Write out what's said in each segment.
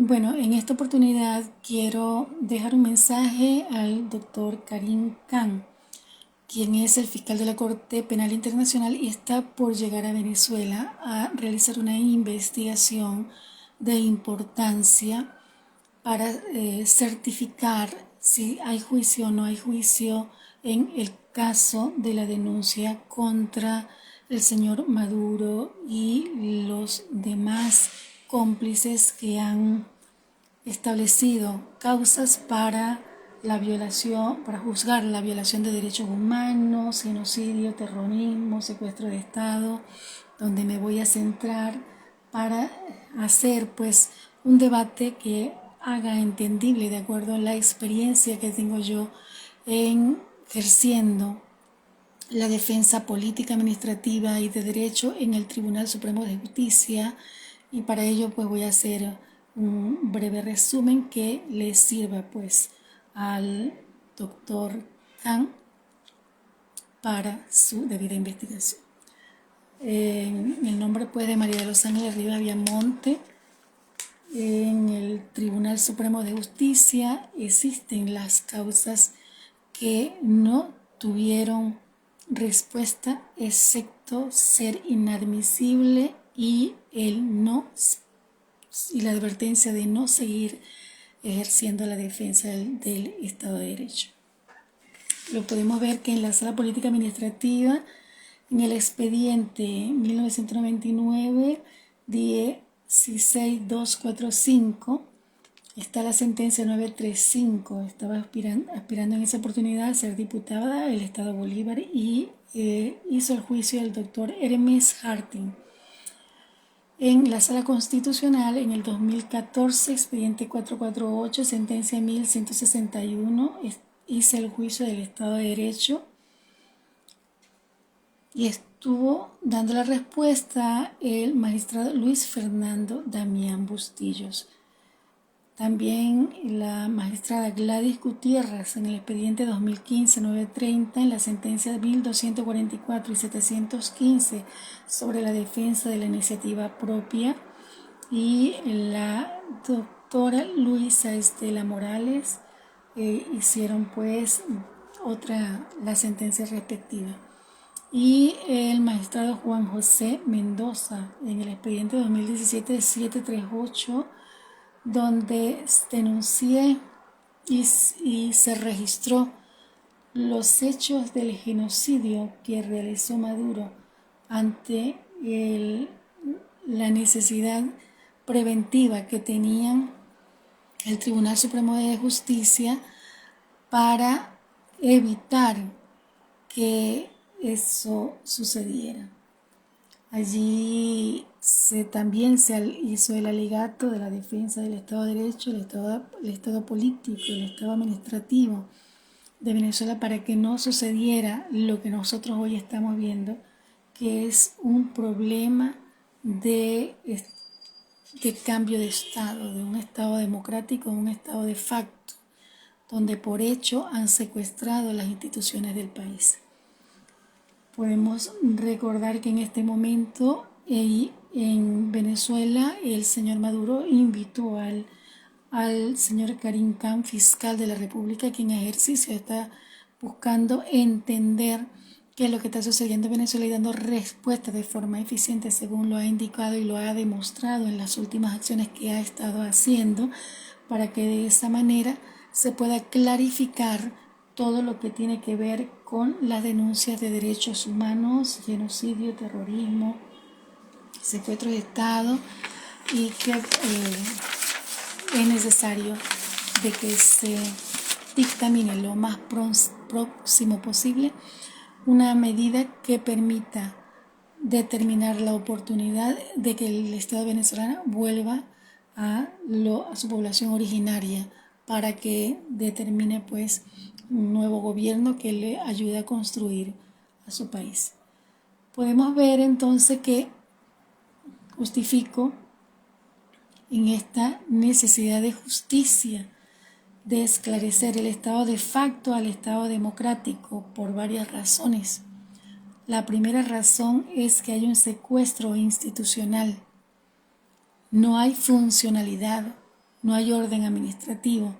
Bueno, en esta oportunidad quiero dejar un mensaje al doctor Karim Khan, quien es el fiscal de la Corte Penal Internacional y está por llegar a Venezuela a realizar una investigación de importancia para certificar si hay juicio o no hay juicio en el caso de la denuncia contra el señor Maduro y los demás cómplices que han establecido causas para la violación, para juzgar la violación de derechos humanos, genocidio, terrorismo, secuestro de Estado, donde me voy a centrar para hacer pues un debate que haga entendible de acuerdo a la experiencia que tengo yo en ejerciendo la defensa política, administrativa y de derecho en el Tribunal Supremo de Justicia, y para ello pues voy a hacer un breve resumen que le sirva pues al doctor Khan para su debida investigación. El nombre pues de María de los Ángeles Rivas Viamonte. En el Tribunal Supremo de Justicia existen las causas que no tuvieron respuesta excepto ser inadmisible y la advertencia de no seguir ejerciendo la defensa del Estado de Derecho. Lo podemos ver que en la Sala Política Administrativa, en el expediente 1999 16245, está la sentencia 935. Estaba aspirando en esa oportunidad a ser diputada del Estado Bolívar y hizo el juicio del doctor Hermes Harting. En la Sala Constitucional, en el 2014, expediente 448, sentencia 1161, hice el juicio del Estado de Derecho y estuvo dando la respuesta el magistrado Luis Fernando Damián Bustillos. También la magistrada Gladys Gutiérrez en el expediente 2015-930, en la sentencia 1244 y 715 sobre la defensa de la iniciativa propia, y la doctora Luisa Estela Morales hicieron pues la sentencia respectiva. Y el magistrado Juan José Mendoza en el expediente 2017-738, donde denuncié y se registró los hechos del genocidio que realizó Maduro ante la necesidad preventiva que tenían el Tribunal Supremo de Justicia para evitar que eso sucediera. Allí también se hizo el alegato de la defensa del Estado de Derecho, el Estado político, el Estado administrativo de Venezuela, para que no sucediera lo que nosotros hoy estamos viendo, que es un problema de cambio de Estado, de un Estado democrático a un Estado de facto, donde por hecho han secuestrado las instituciones del país. Podemos recordar que en este momento en Venezuela el señor Maduro invitó al señor Karim Khan, fiscal de la República, que en ejercicio está buscando entender qué es lo que está sucediendo en Venezuela y dando respuesta de forma eficiente, según lo ha indicado y lo ha demostrado en las últimas acciones que ha estado haciendo, para que de esa manera se pueda clarificar todo lo que tiene que ver con las denuncias de derechos humanos, genocidio, terrorismo, secuestro de Estado, y que es necesario de que se dictamine lo más próximo posible una medida que permita determinar la oportunidad de que el Estado venezolano vuelva a su población originaria, para que determine pues un nuevo gobierno que le ayude a construir a su país. Podemos ver entonces que justifico en esta necesidad de justicia, de esclarecer el Estado de facto al Estado democrático, por varias razones. La primera razón es que hay un secuestro institucional. No hay funcionalidad no hay orden administrativo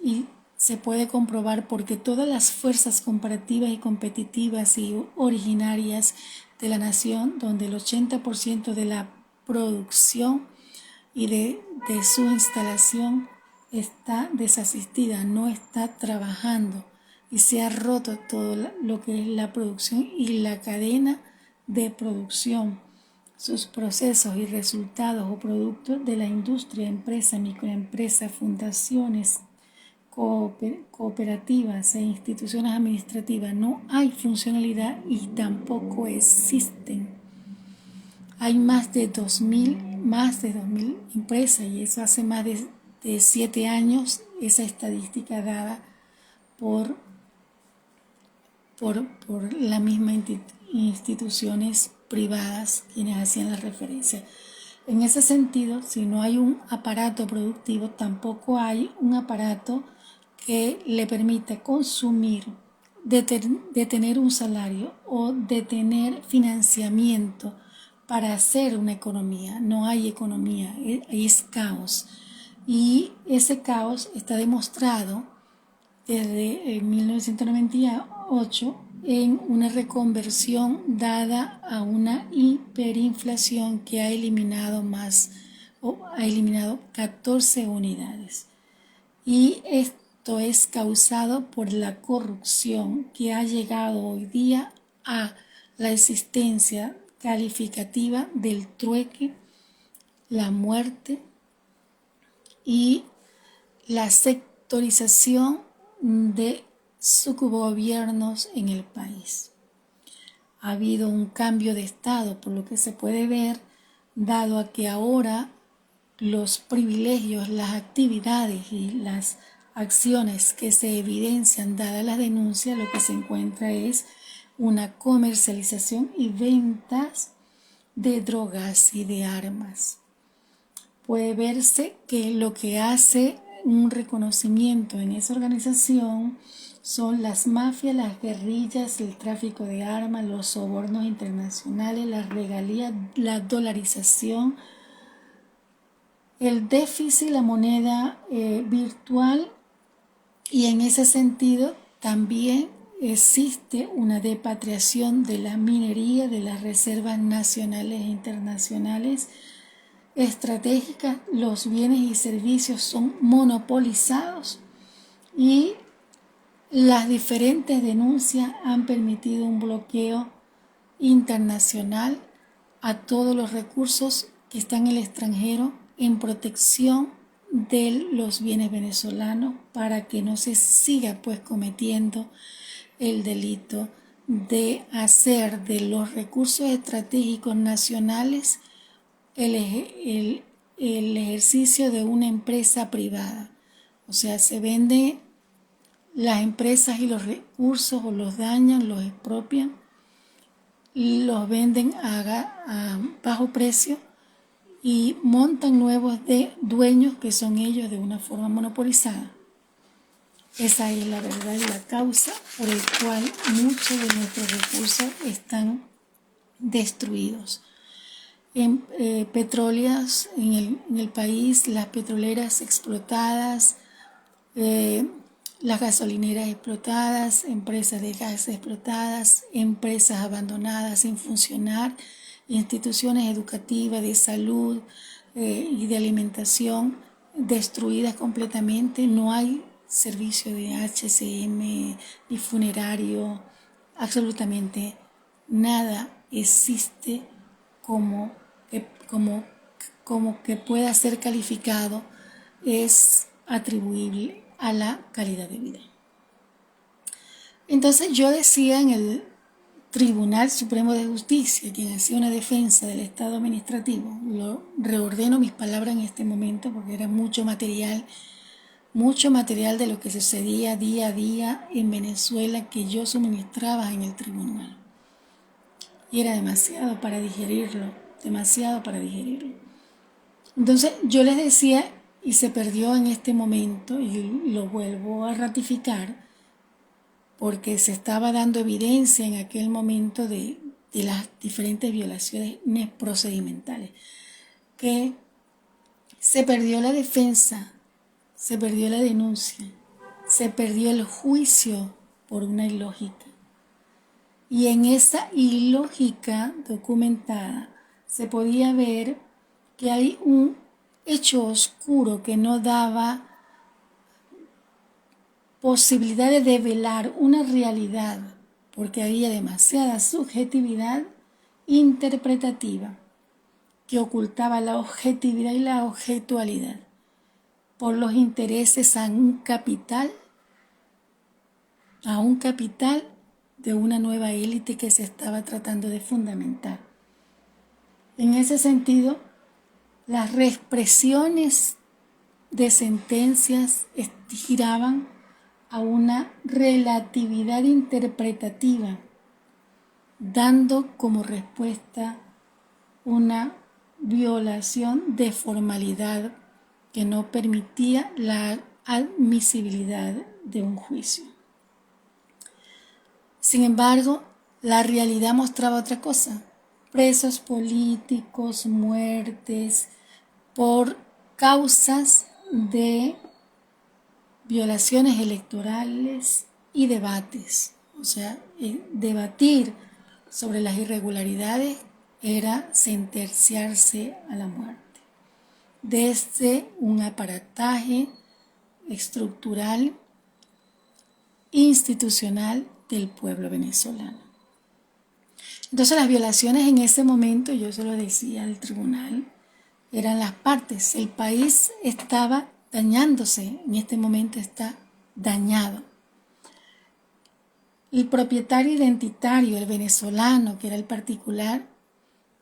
y se puede comprobar porque todas las fuerzas comparativas y competitivas y originarias de la nación, donde el 80% de la producción y de su instalación está desasistida, no está trabajando y se ha roto todo lo que es la producción y la cadena de producción, sus procesos y resultados o productos de la industria, empresa, microempresa, fundaciones, cooperativas e instituciones administrativas. No hay funcionalidad y tampoco existen. Hay más de 2.000 empresas y eso hace más de 7 años, esa estadística dada por las mismas instituciones privadas quienes hacían la referencia. En ese sentido, si no hay un aparato productivo, tampoco hay un aparato que le permita consumir, de tener un salario o de tener financiamiento para hacer una economía. No hay economía, es caos. Y ese caos está demostrado desde 1998 en una reconversión dada a una hiperinflación que ha eliminado 14 unidades. Y esto es causado por la corrupción que ha llegado hoy día a la existencia calificativa del trueque, la muerte y la sectorización de subgobiernos en el país. Ha habido un cambio de estado, por lo que se puede ver, dado a que ahora los privilegios, las actividades y las acciones que se evidencian dadas las denuncias, lo que se encuentra es una comercialización y ventas de drogas y de armas. Puede verse que lo que hace un reconocimiento en esa organización son las mafias, las guerrillas, el tráfico de armas, los sobornos internacionales, las regalías, la dolarización, el déficit, la moneda virtual, y en ese sentido también existe una depatriación de la minería, de las reservas nacionales e internacionales estratégicas. Los bienes y servicios son monopolizados y las diferentes denuncias han permitido un bloqueo internacional a todos los recursos que están en el extranjero en protección de los bienes venezolanos para que no se siga pues cometiendo el delito de hacer de los recursos estratégicos nacionales el ejercicio de una empresa privada. O sea, se vende las empresas y los recursos o los dañan, los expropian, los venden a bajo precio y montan nuevos de dueños que son ellos de una forma monopolizada. Esa es la verdad y la causa por el cual muchos de nuestros recursos están destruidos. En petróleos en el país, las petroleras explotadas, las gasolineras explotadas, empresas de gas explotadas, empresas abandonadas sin funcionar, instituciones educativas, de salud y de alimentación destruidas completamente. No hay servicio de HCM ni funerario, absolutamente nada existe como que pueda ser calificado, es atribuible a la calidad de vida. Entonces yo decía en el Tribunal Supremo de Justicia, quien hacía una defensa del Estado administrativo, reordeno mis palabras en este momento porque era mucho material de lo que sucedía día a día en Venezuela que yo suministraba en el tribunal. Y era demasiado para digerirlo. Entonces yo les decía, y se perdió en este momento, y lo vuelvo a ratificar, porque se estaba dando evidencia en aquel momento de las diferentes violaciones procedimentales, que se perdió la defensa se perdió la denuncia, se perdió el juicio por una ilógica. Y en esa ilógica documentada se podía ver que hay un hecho oscuro que no daba posibilidad de develar una realidad, porque había demasiada subjetividad interpretativa que ocultaba la objetividad y la objetualidad por los intereses a un capital de una nueva élite que se estaba tratando de fundamentar. En ese sentido, las reexpresiones de sentencias giraban a una relatividad interpretativa, dando como respuesta una violación de formalidad que no permitía la admisibilidad de un juicio. Sin embargo, la realidad mostraba otra cosa: presos políticos, muertes por causas de violaciones electorales y debates. O sea, debatir sobre las irregularidades era sentenciarse a la muerte desde un aparataje estructural, institucional del pueblo venezolano. Entonces las violaciones en ese momento, yo se lo decía al tribunal, eran las partes. El país estaba dañándose, en este momento está dañado. El propietario identitario, el venezolano, que era el particular,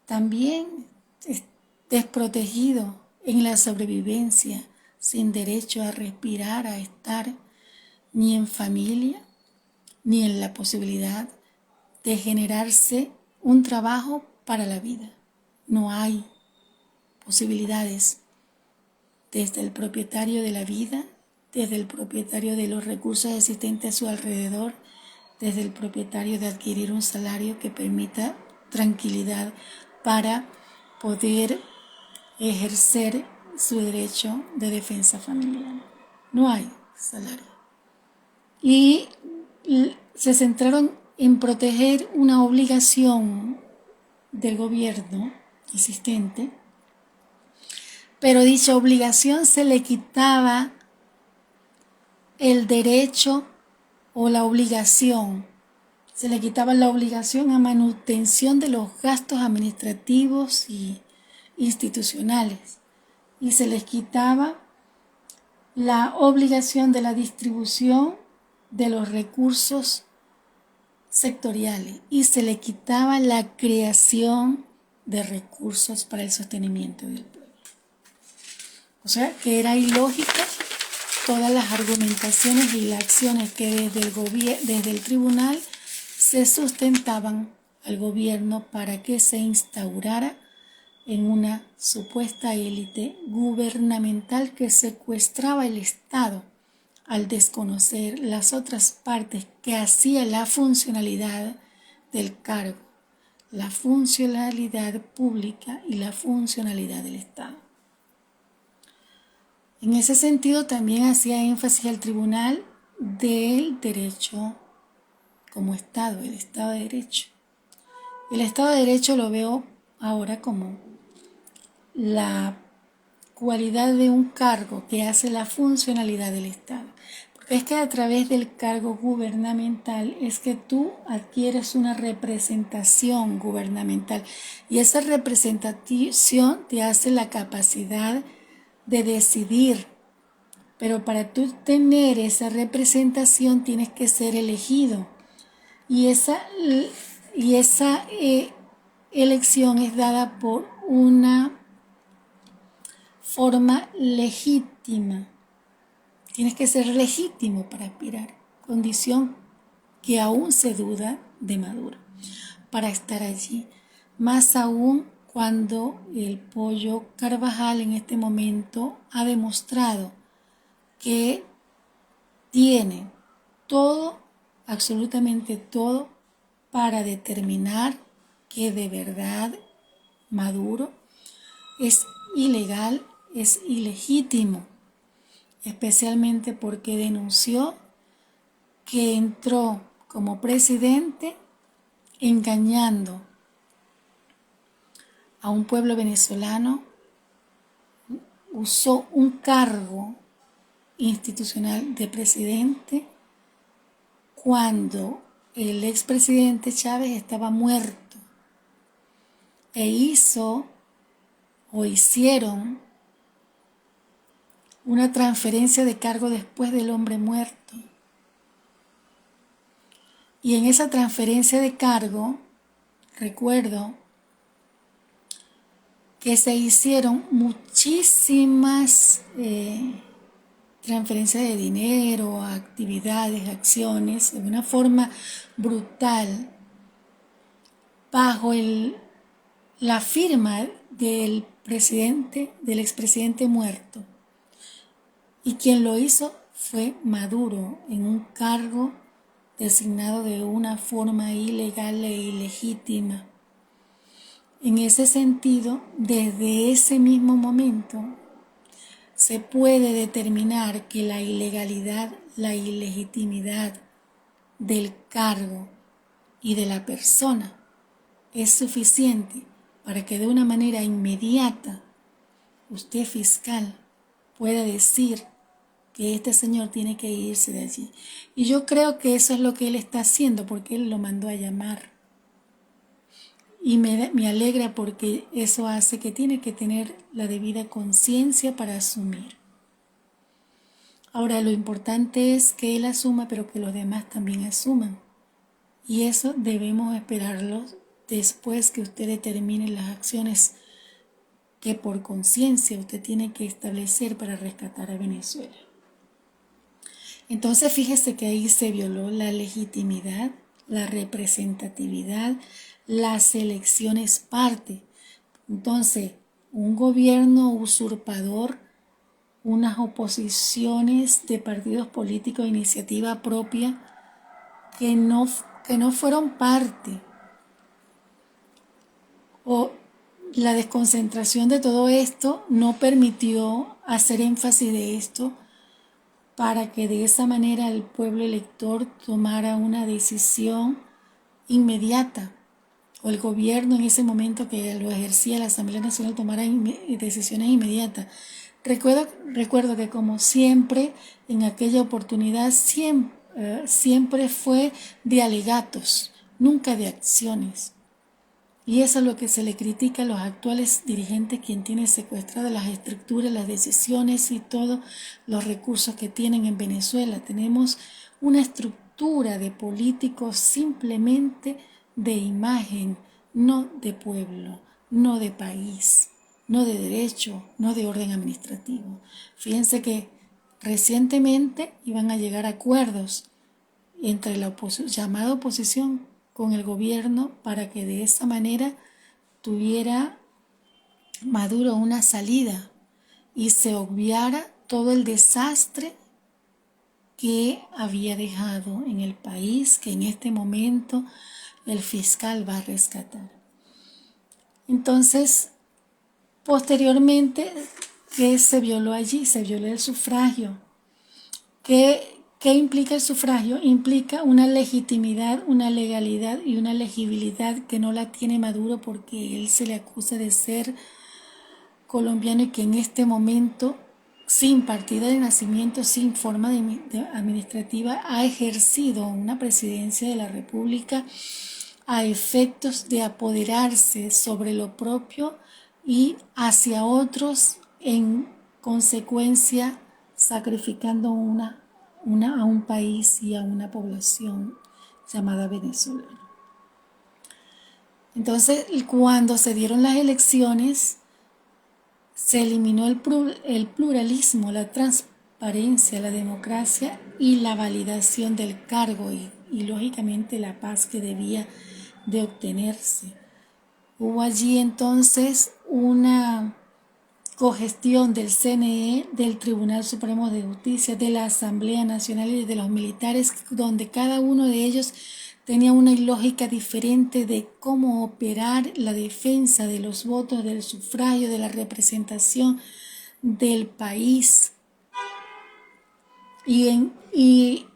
también es desprotegido en la sobrevivencia, sin derecho a respirar, a estar ni en familia, ni en la posibilidad de generarse un trabajo para la vida. No hay posibilidades desde el propietario de la vida, desde el propietario de los recursos existentes a su alrededor, desde el propietario de adquirir un salario que permita tranquilidad para poder ejercer su derecho de defensa familiar. No hay salario. Y se centraron en proteger una obligación del gobierno existente, pero dicha obligación se le quitaba el derecho o la obligación, se le quitaba la obligación a manutención de los gastos administrativos y institucionales, y se les quitaba la obligación de la distribución de los recursos sectoriales, y se le quitaba la creación de recursos para el sostenimiento del pueblo. O sea, que era ilógica todas las argumentaciones y las acciones que desde el tribunal se sustentaban al gobierno para que se instaurara en una supuesta élite gubernamental que secuestraba el Estado al desconocer las otras partes que hacía la funcionalidad del cargo, la funcionalidad pública y la funcionalidad del Estado. En ese sentido también hacía énfasis el tribunal del derecho como Estado, el Estado de Derecho. El Estado de Derecho lo veo ahora como la cualidad de un cargo que hace la funcionalidad del Estado. Porque es que a través del cargo gubernamental es que tú adquieres una representación gubernamental, y esa representación te hace la capacidad de decidir. Pero para tú tener esa representación tienes que ser elegido, y esa elección es dada por una forma legítima. Tienes que ser legítimo para aspirar, condición que aún se duda de Maduro para estar allí. Más aún cuando el Pollo Carvajal en este momento ha demostrado que tiene todo, absolutamente todo, para determinar que de verdad Maduro es ilegal, es ilegítimo. especialmente porque denunció que entró como presidente engañando a un pueblo venezolano, usó un cargo institucional de presidente cuando el expresidente Chávez estaba muerto e hicieron una transferencia de cargo después del hombre muerto. Y en esa transferencia de cargo, recuerdo que se hicieron muchísimas transferencias de dinero, actividades, acciones, de una forma brutal, bajo la firma del expresidente muerto. Y quien lo hizo fue Maduro, en un cargo designado de una forma ilegal e ilegítima. En ese sentido, desde ese mismo momento, se puede determinar que la ilegalidad, la ilegitimidad del cargo y de la persona es suficiente para que de una manera inmediata usted, fiscal, pueda decir que este señor tiene que irse de allí. Y yo creo que eso es lo que él está haciendo, porque él lo mandó a llamar. Y me alegra porque eso hace que tiene que tener la debida conciencia para asumir. Ahora, lo importante es que él asuma, pero que los demás también asuman. Y eso debemos esperarlo después que usted determine las acciones que por conciencia usted tiene que establecer para rescatar a Venezuela. Entonces, fíjese que ahí se violó la legitimidad, la representatividad, las elecciones parte. Entonces, un gobierno usurpador, unas oposiciones de partidos políticos, iniciativa propia, que no fueron parte, o la desconcentración de todo esto no permitió hacer énfasis de esto para que de esa manera el pueblo elector tomara una decisión inmediata, o el gobierno en ese momento que lo ejercía la Asamblea Nacional tomara decisiones inmediatas. Recuerdo que, como siempre, en aquella oportunidad siempre fue de alegatos, nunca de acciones. Y eso es lo que se le critica a los actuales dirigentes, quien tiene secuestradas las estructuras, las decisiones y todos los recursos que tienen en Venezuela. Tenemos una estructura de políticos simplemente de imagen, no de pueblo, no de país, no de derecho, no de orden administrativo. Fíjense que recientemente iban a llegar a acuerdos entre la llamada oposición con el gobierno para que de esa manera tuviera Maduro una salida y se obviara todo el desastre que había dejado en el país, que en este momento el fiscal va a rescatar. Entonces, posteriormente, ¿qué se violó allí? Se violó el sufragio. ¿Qué implica el sufragio? Implica una legitimidad, una legalidad y una legibilidad que no la tiene Maduro, porque él se le acusa de ser colombiano y que en este momento, sin partida de nacimiento, sin forma administrativa, ha ejercido una presidencia de la República a efectos de apoderarse sobre lo propio y hacia otros, en consecuencia sacrificando a un país y a una población llamada Venezuela. Entonces, cuando se dieron las elecciones, se eliminó el pluralismo, la transparencia, la democracia y la validación del cargo y lógicamente la paz que debía de obtenerse. Hubo allí entonces una cogestión del CNE, del Tribunal Supremo de Justicia, de la Asamblea Nacional y de los militares, donde cada uno de ellos tenía una lógica diferente de cómo operar la defensa de los votos, del sufragio, de la representación del país. Y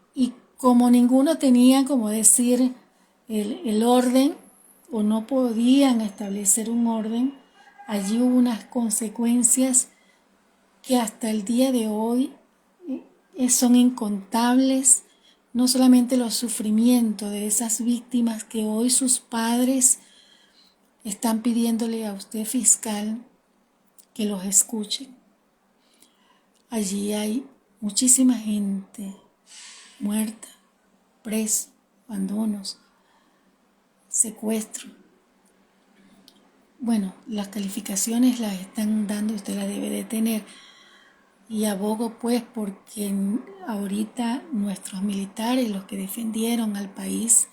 como ninguno tenía, como decir, el orden, o no podían establecer un orden, allí hubo unas consecuencias que hasta el día de hoy son incontables, no solamente los sufrimientos de esas víctimas que hoy sus padres están pidiéndole a usted, fiscal, que los escuchen. Allí hay muchísima gente muerta, presa, abandonos, secuestro. Bueno, las calificaciones las están dando y usted las debe de tener. Y abogo pues porque ahorita nuestros militares, los que defendieron al país,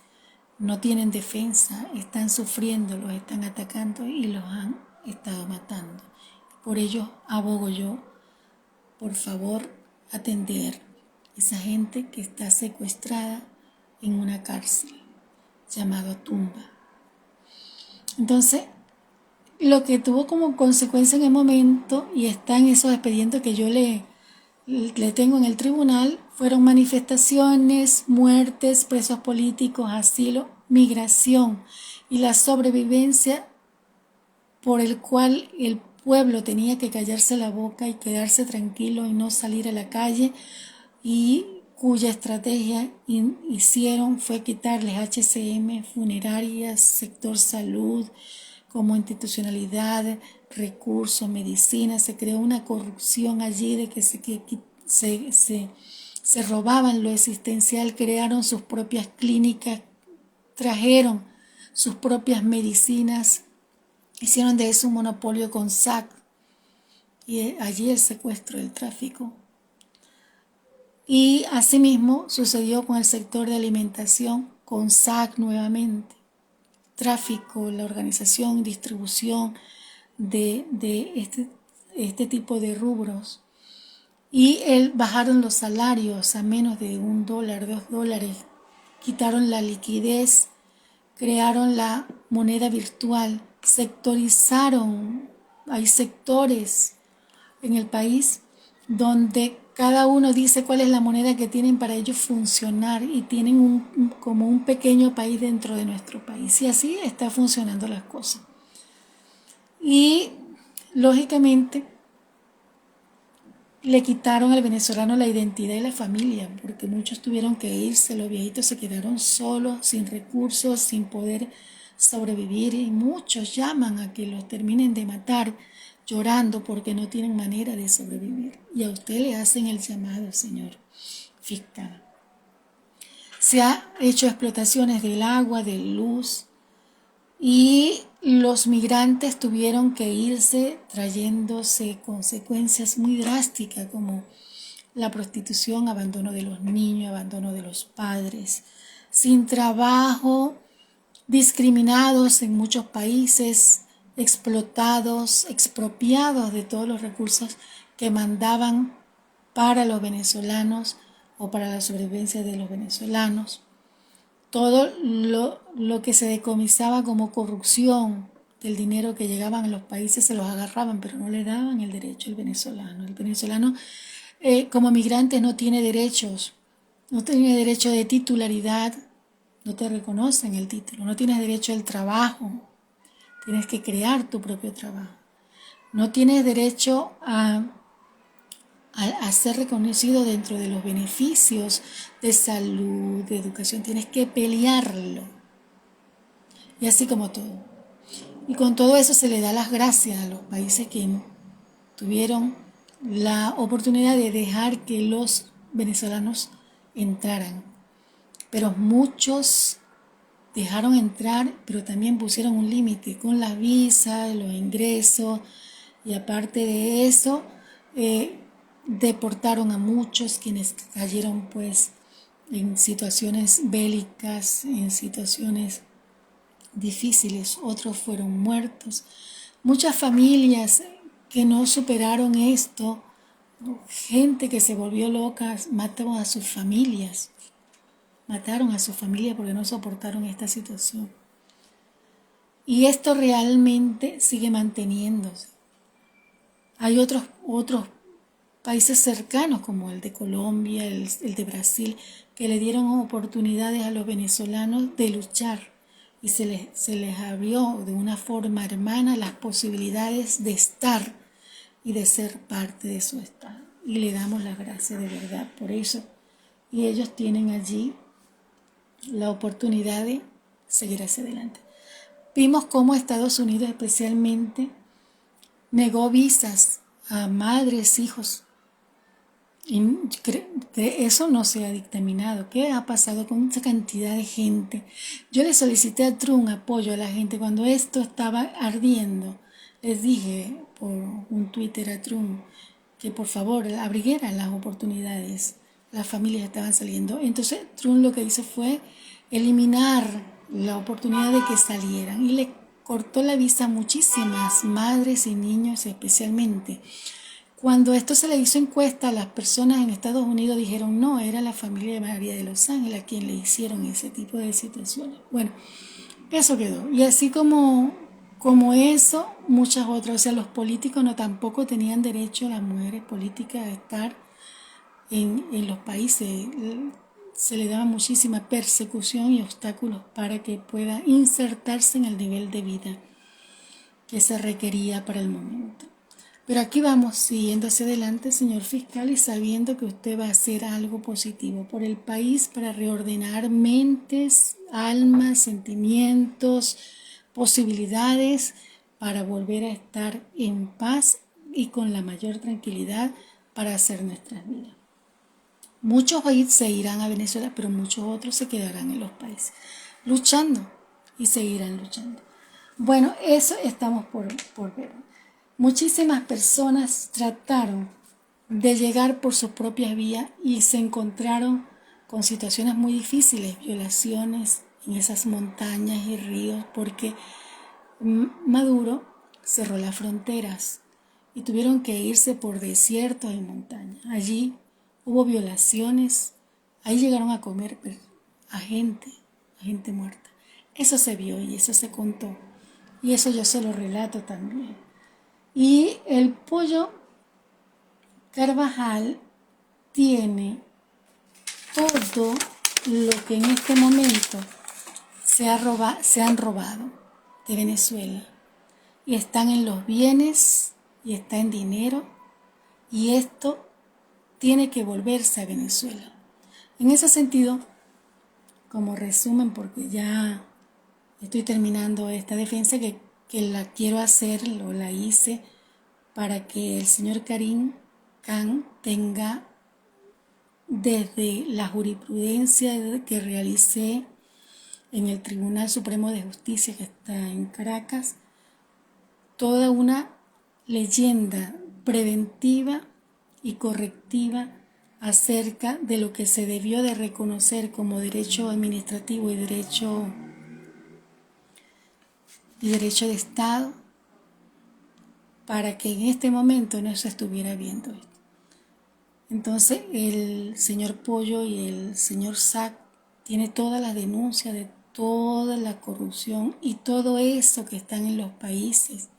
no tienen defensa, están sufriendo, los están atacando y los han estado matando. Por ello abogo yo, por favor, atender esa gente que está secuestrada en una cárcel llamada tumba. Entonces, lo que tuvo como consecuencia en el momento, y está en esos expedientes que yo le tengo en el tribunal, fueron manifestaciones, muertes, presos políticos, asilo, migración y la sobrevivencia por el cual el pueblo tenía que callarse la boca y quedarse tranquilo y no salir a la calle, y cuya estrategia hicieron fue quitarles HCM, funerarias, sector salud, como institucionalidad, recursos, medicina. Se creó una corrupción allí de que se robaban lo existencial, crearon sus propias clínicas, trajeron sus propias medicinas, hicieron de eso un monopolio con SAC, y allí el secuestro, el tráfico. Y asimismo sucedió con el sector de alimentación, con SAC nuevamente. Tráfico, la organización y distribución de este tipo de rubros. Y bajaron los salarios a menos de $1, $2. Quitaron la liquidez, crearon la moneda virtual, sectorizaron. Hay sectores en el país donde cada uno dice cuál es la moneda que tienen para ellos funcionar, y tienen como un pequeño país dentro de nuestro país, y así está funcionando las cosas. Y lógicamente le quitaron al venezolano la identidad y la familia, porque muchos tuvieron que irse, los viejitos se quedaron solos, sin recursos, sin poder sobrevivir, y muchos llaman a que los terminen de matar llorando porque no tienen manera de sobrevivir. Y a usted le hacen el llamado, señor fiscal. Se ha hecho explotaciones del agua, de luz, y los migrantes tuvieron que irse trayéndose consecuencias muy drásticas, como la prostitución, abandono de los niños, abandono de los padres, sin trabajo, discriminados en muchos países, explotados, expropiados de todos los recursos que mandaban para los venezolanos o para la sobrevivencia de los venezolanos. Todo lo que se decomisaba como corrupción del dinero que llegaban a los países se los agarraban, pero no le daban el derecho al venezolano. El venezolano como migrante no tiene derechos, no tiene derecho de titularidad, no te reconocen el título, no tienes derecho al trabajo, tienes que crear tu propio trabajo, no tienes derecho a ser reconocido dentro de los beneficios de salud, de educación, tienes que pelearlo, y así como todo. Y con todo eso se le da las gracias a los países que tuvieron la oportunidad de dejar que los venezolanos entraran, pero muchos dejaron entrar, pero también pusieron un límite con las visas, los ingresos, y aparte de eso, deportaron a muchos quienes cayeron pues en situaciones bélicas, en situaciones difíciles, otros fueron muertos. Muchas familias que no superaron esto, gente que se volvió loca, mataron a sus familias porque no soportaron esta situación. Y esto realmente sigue manteniéndose. Hay otros países cercanos como el de Colombia, el de Brasil, que le dieron oportunidades a los venezolanos de luchar y se les abrió de una forma hermana las posibilidades de estar y de ser parte de su estado. Y le damos las gracias de verdad por eso. Y ellos tienen allí la oportunidad de seguir hacia adelante. Vimos cómo Estados Unidos especialmente negó visas a madres, hijos. Y eso no se ha dictaminado. ¿Qué ha pasado con esa cantidad de gente? Yo le solicité a Trump apoyo a la gente cuando esto estaba ardiendo. Les dije por un Twitter a Trump que por favor abrieran las oportunidades. Las familias estaban saliendo. Entonces Trump lo que hizo fue eliminar la oportunidad de que salieran y le cortó la visa a muchísimas madres y niños especialmente. Cuando esto se le hizo encuesta, las personas en Estados Unidos dijeron no, era la familia de María de Los Ángeles a quien le hicieron ese tipo de situaciones. Bueno, eso quedó. Y así como eso, muchas otras. O sea, los políticos no tampoco tenían derecho, las mujeres políticas, a estar en los países. Se le daba muchísima persecución y obstáculos para que pueda insertarse en el nivel de vida que se requería para el momento. Pero aquí vamos siguiendo hacia adelante, señor fiscal, y sabiendo que usted va a hacer algo positivo por el país para reordenar mentes, almas, sentimientos, posibilidades para volver a estar en paz y con la mayor tranquilidad para hacer nuestras vidas. Muchos se irán a Venezuela, pero muchos otros se quedarán en los países, luchando y seguirán luchando. Bueno, eso estamos por ver. Muchísimas personas trataron de llegar por sus propias vías y se encontraron con situaciones muy difíciles, violaciones en esas montañas y ríos, porque Maduro cerró las fronteras y tuvieron que irse por desiertos y montañas. Allí hubo violaciones, ahí llegaron a comer a gente muerta. Eso se vio y eso se contó. Y eso yo se lo relato también. Y el pollo Carvajal tiene todo lo que en este momento se han robado de Venezuela. Y están en los bienes y está en dinero. Y esto tiene que volverse a Venezuela. En ese sentido, como resumen, porque ya estoy terminando esta defensa que la quiero hacer, o la hice, para que el señor Karim Khan tenga, desde la jurisprudencia que realicé en el Tribunal Supremo de Justicia que está en Caracas, toda una leyenda preventiva y correctiva acerca de lo que se debió de reconocer como derecho administrativo y derecho de Estado, para que en este momento no se estuviera viendo esto. Entonces el señor Pollo y el señor Sack tiene todas las denuncias de toda la corrupción y todo eso que están en los países.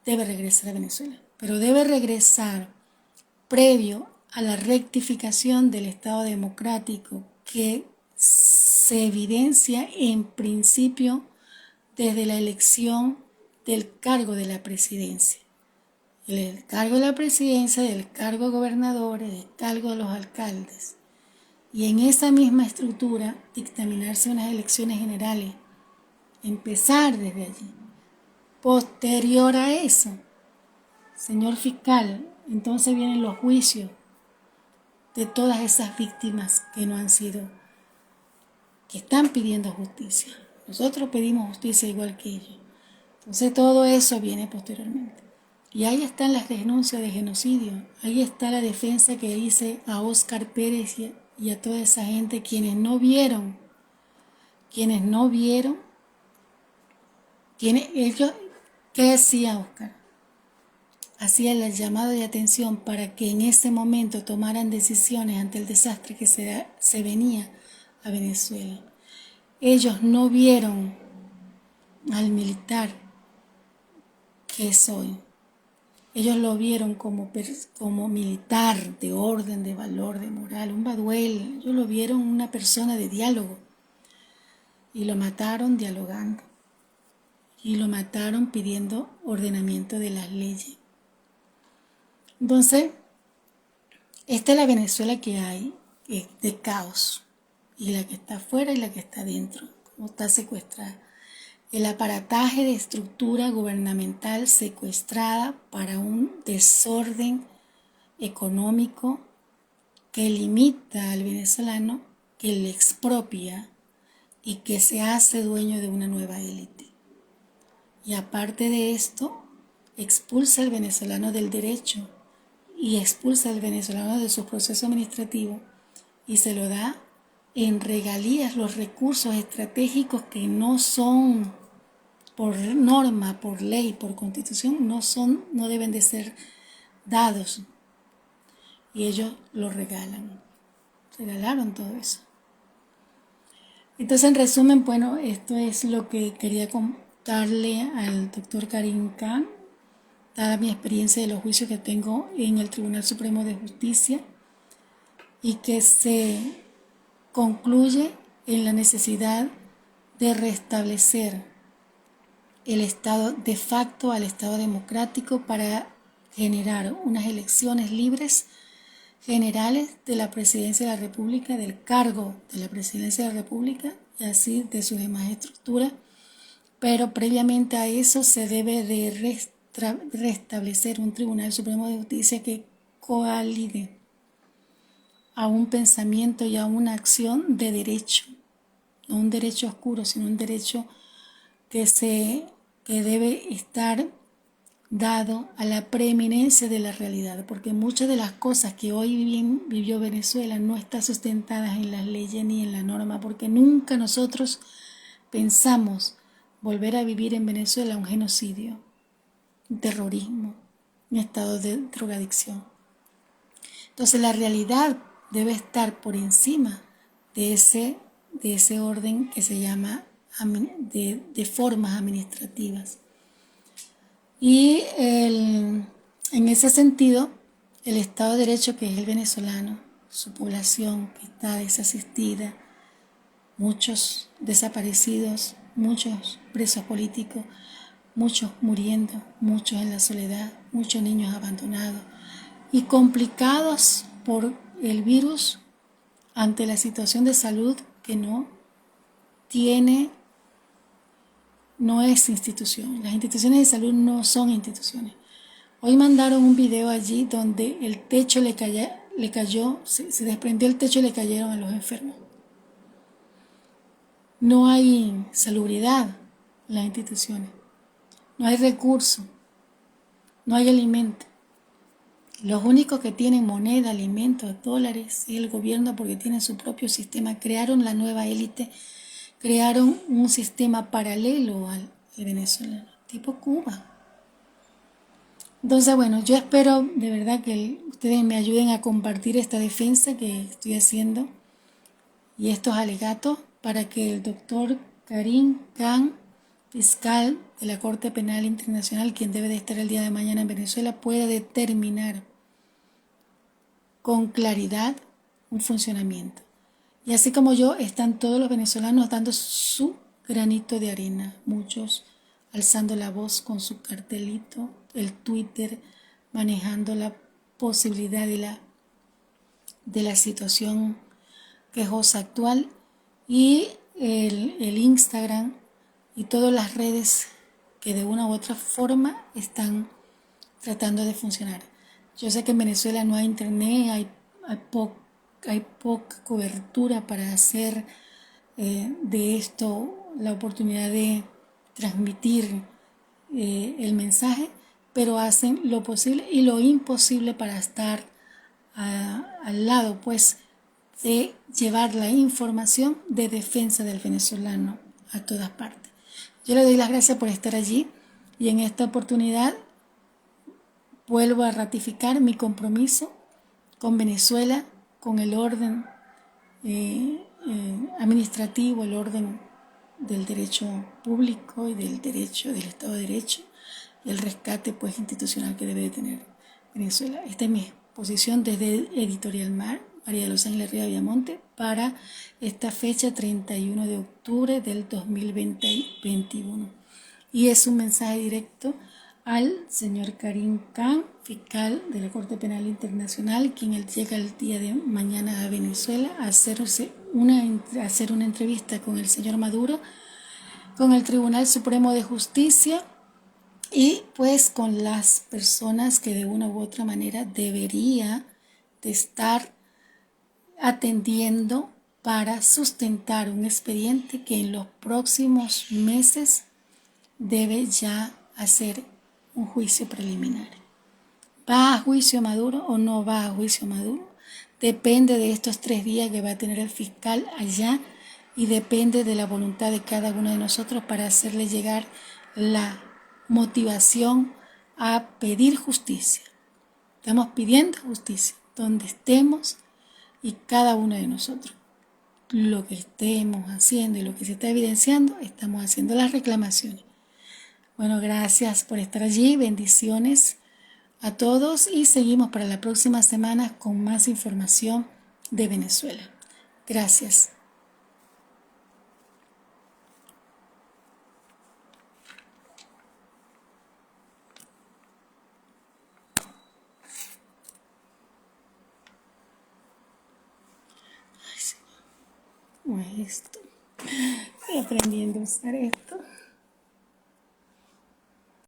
Debe regresar a Venezuela, pero debe regresar previo a la rectificación del Estado democrático que se evidencia en principio desde la elección del cargo de la presidencia. El cargo de la presidencia, del cargo de gobernadores, del cargo de los alcaldes. Y en esa misma estructura dictaminarse unas elecciones generales. Empezar desde allí. Posterior a eso, señor fiscal, entonces vienen los juicios de todas esas víctimas que no han sido, que están pidiendo justicia. Nosotros pedimos justicia igual que ellos. Entonces todo eso viene posteriormente. Y ahí están las denuncias de genocidio, ahí está la defensa que hice a Óscar Pérez y a toda esa gente, quienes no vieron, ellos, ¿qué hacía Óscar? Hacía el llamado de atención para que en ese momento tomaran decisiones ante el desastre que se venía a Venezuela. Ellos no vieron al militar que es hoy. Ellos lo vieron como militar, de orden, de valor, de moral, un Baduel. Ellos lo vieron una persona de diálogo y lo mataron dialogando y lo mataron pidiendo ordenamiento de las leyes. Entonces, esta es la Venezuela que hay, de caos, y la que está afuera y la que está dentro, como está secuestrada. El aparataje de estructura gubernamental secuestrada para un desorden económico que limita al venezolano, que le expropia y que se hace dueño de una nueva élite. Y aparte de esto, expulsa al venezolano del derecho y expulsa al venezolano de su proceso administrativo y se lo da en regalías los recursos estratégicos que no son por norma, por ley, por constitución, no deben de ser dados. Y ellos lo regalaron todo eso. Entonces, en resumen, bueno, esto es lo que quería contarle al doctor Karim Khan, dada mi experiencia de los juicios que tengo en el Tribunal Supremo de Justicia, y que se concluye en la necesidad de restablecer el Estado de facto al Estado democrático para generar unas elecciones libres generales de la Presidencia de la República, del cargo de la Presidencia de la República y así de su demás estructura. Pero previamente a eso se debe de restablecer un Tribunal Supremo de Justicia que coalige a un pensamiento y a una acción de derecho, no un derecho oscuro, sino un derecho que debe estar dado a la preeminencia de la realidad, porque muchas de las cosas que hoy vivió Venezuela no están sustentadas en las leyes ni en la norma, porque nunca nosotros pensamos volver a vivir en Venezuela un genocidio, un terrorismo, un estado de drogadicción. Entonces la realidad debe estar por encima de ese orden que se llama de formas administrativas. Y en ese sentido, el Estado de Derecho, que es el venezolano, su población que está desasistida, muchos desaparecidos, muchos presos políticos, muchos muriendo, muchos en la soledad, muchos niños abandonados y complicados por el virus ante la situación de salud que no es institución. Las instituciones de salud no son instituciones. Hoy mandaron un video allí donde el techo le cayó, se desprendió el techo y le cayeron a los enfermos. No hay salubridad en las instituciones. No hay recursos. No hay alimento. Los únicos que tienen moneda, alimentos, dólares es el gobierno, porque tienen su propio sistema. Crearon la nueva élite, crearon un sistema paralelo al venezolano, tipo Cuba. Entonces, bueno, yo espero de verdad que ustedes me ayuden a compartir esta defensa que estoy haciendo y estos alegatos para que el doctor Karim Khan, fiscal de la Corte Penal Internacional, quien debe de estar el día de mañana en Venezuela, pueda determinar con claridad un funcionamiento. Y así como yo, están todos los venezolanos dando su granito de arena, muchos alzando la voz con su cartelito, el Twitter, manejando la posibilidad de la situación quejosa actual, y el Instagram y todas las redes que de una u otra forma están tratando de funcionar. Yo sé que en Venezuela no hay internet, hay poca cobertura para hacer de esto la oportunidad de transmitir el mensaje, pero hacen lo posible y lo imposible para estar al lado, pues, de llevar la información de defensa del venezolano a todas partes. Yo le doy las gracias por estar allí y en esta oportunidad vuelvo a ratificar mi compromiso con Venezuela, con el orden administrativo, el orden del derecho público y del Estado de Derecho, del rescate pues institucional que debe de tener Venezuela. Esta es mi exposición desde Editorial Mar, María de los Ángeles Ríos Viamonte, para esta fecha 31 de octubre del 2021. Y es un mensaje directo al señor Karim Khan, fiscal de la Corte Penal Internacional, quien llega el día de mañana a Venezuela a hacer una entrevista con el señor Maduro, con el Tribunal Supremo de Justicia y pues con las personas que de una u otra manera debería de estar atendiendo para sustentar un expediente que en los próximos meses debe ya hacer un juicio preliminar. ¿Va a juicio Maduro o no va a juicio Maduro? Depende de estos 3 días que va a tener el fiscal allá y depende de la voluntad de cada uno de nosotros para hacerle llegar la motivación a pedir justicia. Estamos pidiendo justicia donde estemos y cada uno de nosotros. Lo que estemos haciendo y lo que se está evidenciando, estamos haciendo las reclamaciones. Bueno, gracias por estar allí, bendiciones a todos y seguimos para la próxima semana con más información de Venezuela. Gracias. Ay, Señor. Estoy aprendiendo a usar esto.